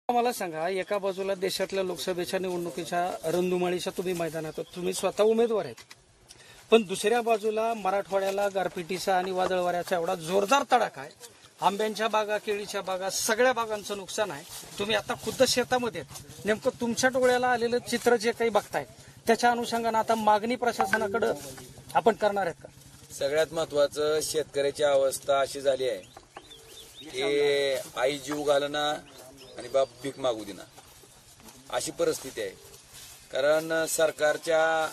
मला सांगा, एका बाजूला देशातल्या लोकसभेच्या निवडणुकीच्या रणधुमाळीच्या तुम्ही मैदानात, तुम्ही स्वतः उमेदवार आहेत, पण दुसऱ्या बाजूला मराठवाड्याला गारपिटीचा आणि वादळ वाऱ्याचा एवढा जोरदार तडाखा आहे. आंब्यांच्या बागा, केळीच्या बागा, सगळ्या बागांचं नुकसान आहे. तुम्ही आता खुद्द शेतामध्ये नेमकं तुमच्या डोळ्याला आलेलं चित्र जे काही बघताय त्याच्या अनुषंगाने आता मागणी प्रशासनाकडे आपण करणार आहेत का? सगळ्यात महत्वाचं, शेतकऱ्याची अवस्था अशी झाली आहे की आई जीव घालना आणि बाप भीक मागू देना अशी परिस्थिती आहे. कारण सरकारच्या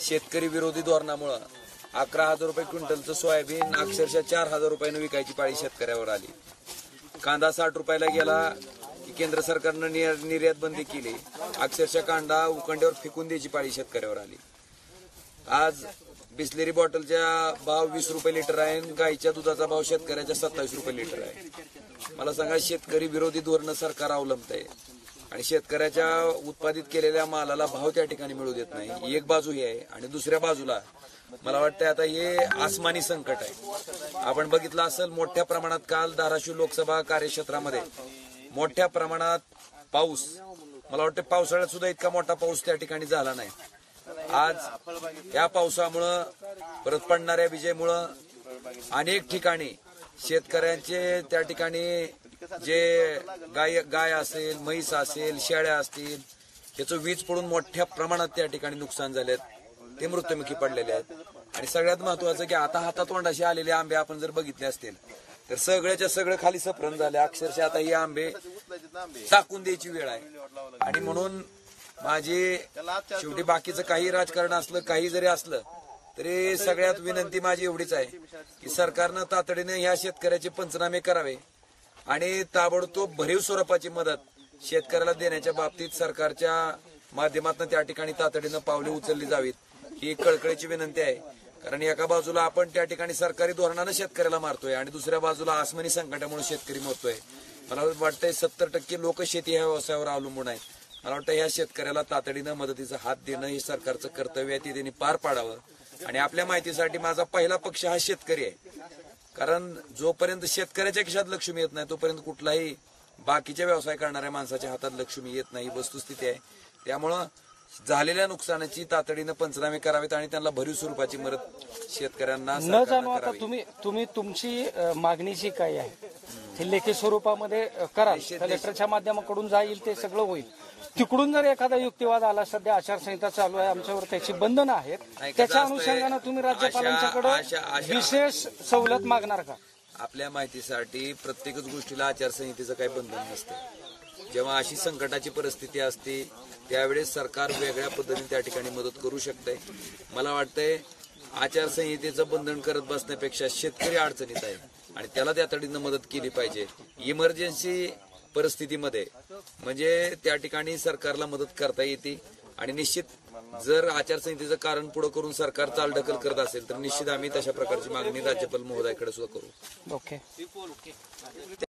शेतकरी विरोधी धोरणामुळे 11,000 रुपये क्विंटलचं सोयाबीन अक्षरशः 4,000 रुपयानं विकायची पाळी शेतकऱ्यावर आली. कांदा 60 रुपयाला गेला की केंद्र सरकारनं निर्यात बंदी केली. अक्षरशः कांदा उकंड्यावर फेकून द्यायची पाळी शेतकऱ्यावर आली. आज बिस्लेरी बॉटलच्या भाव 20 रुपये लिटर आहे, गाईच्या दुधाचा भाव शेतकऱ्याच्या 27 रुपये लिटर आहे. मला सांगा, शेतकरी विरोधी धोरण सरकार अवलंबत आहे आणि शेतकऱ्याच्या उत्पादित केलेल्या मालाला भाव त्या ठिकाणी मिळू देत नाही. एक बाजू ही आहे आणि दुसऱ्या बाजूला मला वाटतं आता हे आसमानी संकट आहे. आपण बघितलं असेल, मोठ्या प्रमाणात काल धाराशिव लोकसभा कार्यक्षेत्रामध्ये मोठ्या प्रमाणात पाऊस, मला वाटतं पावसाळ्यात सुद्धा इतका मोठा पाऊस त्या ठिकाणी झाला नाही. आज या पावसामुळं, परत पडणाऱ्या विजेमुळं अनेक ठिकाणी शेतकऱ्यांचे त्या ठिकाणी जे गाय असेल, म्हैस असेल, शेळ्या असतील, याचं वीज पडून मोठ्या प्रमाणात त्या ठिकाणी नुकसान झालेत, ते मृत्युमुखी पडलेले आहेत. आणि सगळ्यात महत्वाचं की आता हातातोंडाशी आलेले आंबे आपण जर बघितले असतील तर सगळ्याच्या सगळं खाली सफरण झाले. अक्षरशः आता हे आंबे टाकून द्यायची वेळ आहे. आणि म्हणून माझी शेवटी बाकीचं काही राजकारण असलं, काही जरी असलं तरी सगळ्यात विनंती माझी एवढीच आहे की सरकारनं तातडीने ह्या शेतकऱ्याचे पंचनामे करावे आणि ताबडतोब भरीव स्वरूपाची मदत शेतकऱ्याला देण्याच्या बाबतीत सरकारच्या माध्यमातून त्या ठिकाणी तातडीनं पावले उचलली जावीत, ही कळकळीची विनंती आहे. कारण एका बाजूला आपण त्या ठिकाणी सरकारी धोरणानं शेतकऱ्याला मारतोय आणि दुसऱ्या बाजूला आसमानी संकटामुळे शेतकरी मरतोय. मला वाटतंय 70% लोक शेती ह्या व्यवसायावर अवलंबून आहेत. मला वाटतं ह्या शेतकऱ्याला तातडीनं मदतीचा हात देणं हे सरकारचं कर्तव्य आहे, ते त्यांनी पार पाडावं. आणि आपल्या माहितीसाठी माझा पहिला पक्ष हा शेतकरी आहे. कारण जोपर्यंत शेतकऱ्याच्या खिशात लक्ष्मी येत नाही तोपर्यंत कुठलाही बाकीच्या व्यवसाय करणाऱ्या माणसाच्या हातात लक्ष्मी येत नाही, वस्तुस्थिती आहे. त्यामुळं झालेल्या नुकसानाची तातडीनं पंचनामे करावेत आणि त्यांना भरीव स्वरूपाची मदत शेतकऱ्यांना न जाणू. आता तुम्ही तुमची मागणी जी काही आहे ती लेखी स्वरूपामध्ये करा, कलेक्टरच्या माध्यमाकडून जाईल, ते सगळं होईल. तिकडून जर एखादा युक्तिवाद आला, सध्या आचारसंहिता चालू आहे, आमच्यावर त्याची बंधनं आहेत, त्याच्या अनुषंगाने तुम्ही राज्यपालांच्याकडे विशेष सवलत मागणार का? आपल्या माहितीसाठी प्रत्येकच गोष्टीला आचारसंहितेचं काही बंधन नसतं. जेव्हा अशी संकटाची परिस्थिती असते त्यावेळेस सरकार वेगळ्या पद्धतीने त्या ठिकाणी मदत करू शकते. मला वाटतंय आचारसंहितेचं बंधन करत बसण्यापेक्षा शेतकरी अडचणीत आहे आणि त्याला तातडीनं मदत केली पाहिजे. इमर्जन्सी परिस्थितीमध्ये म्हणजे त्या ठिकाणी सरकारला मदत करता येते. आणि निश्चित जर आचारसंहितेचं कारण पुढे करून सरकार चालढकल करत असेल तर निश्चित आम्ही तशा प्रकारची मागणी राज्यपाल महोदयाकडे सुद्धा करू. ओके.